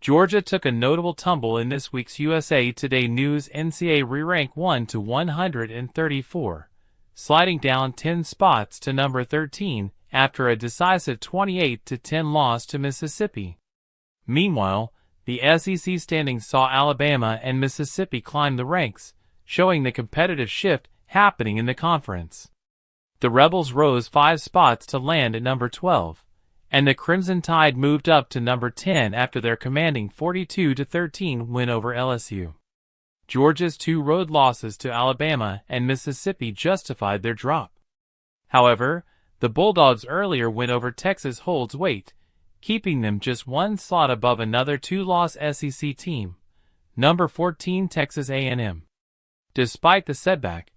Georgia took a notable tumble in this week's USA Today News NCAA Re-Rank 1 to 134, sliding down 10 spots to number 13 after a decisive 28-10 loss to Mississippi. Meanwhile, the SEC standings saw Alabama and Mississippi climb the ranks, showing the competitive shift happening in the conference. The Rebels rose 5 spots to land at number 12, and the Crimson Tide moved up to number 10 after their commanding 42-13 win over LSU. Georgia's 2 road losses to Alabama and Mississippi justified their drop. However, the Bulldogs' earlier win over Texas holds weight, keeping them just 1 slot above another 2-loss SEC team, number 14 Texas A&M. Despite the setback,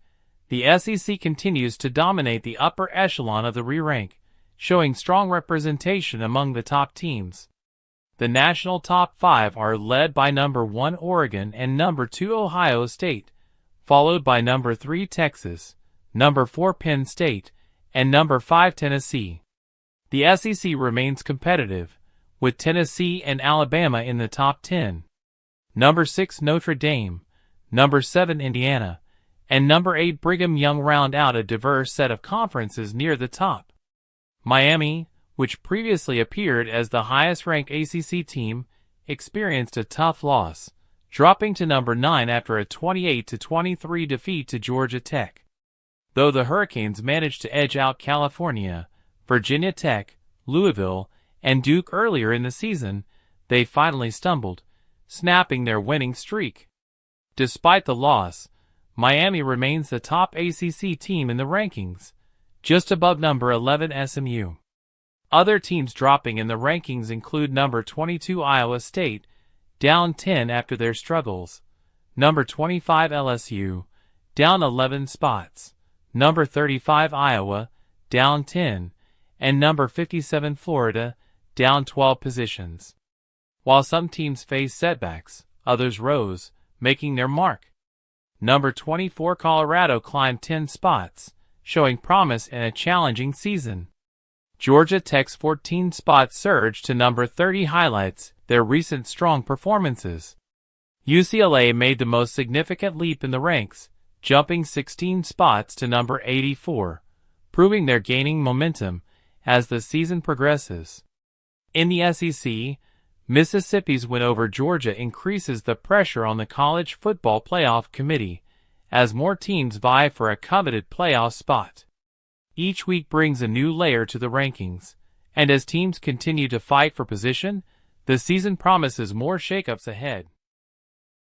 the SEC continues to dominate the upper echelon of the Re-Rank, showing strong representation among the top teams. The national top 5 are led by number 1 Oregon and number 2 Ohio State, followed by number 3 Texas, number 4 Penn State, and number 5 Tennessee. The SEC remains competitive, with Tennessee and Alabama in the top 10. Number 6 Notre Dame, number 7 Indiana, and number 8 Brigham Young round out a diverse set of conferences near the top. Miami, which previously appeared as the highest-ranked ACC team, experienced a tough loss, dropping to number 9 after a 28-23 defeat to Georgia Tech. Though the Hurricanes managed to edge out California, Virginia Tech, Louisville, and Duke earlier in the season, they finally stumbled, snapping their winning streak. Despite the loss, Miami remains the top ACC team in the rankings, just above number 11 SMU. Other teams dropping in the rankings include number 22 Iowa State, down 10 after their struggles, number 25 LSU, down 11 spots, number 35 Iowa, down 10, and number 57 Florida, down 12 positions. While some teams faced setbacks, others rose, making their mark. Number 24 Colorado climbed 10 spots, showing promise in a challenging season. Georgia Tech's 14-spot surge to number 30 highlights their recent strong performances. UCLA made the most significant leap in the ranks, jumping 16 spots to number 84, proving they're gaining momentum as the season progresses. In the SEC, Mississippi's win over Georgia increases the pressure on the College Football Playoff Committee, as more teams vie for a coveted playoff spot. Each week brings a new layer to the rankings, and as teams continue to fight for position, the season promises more shakeups ahead.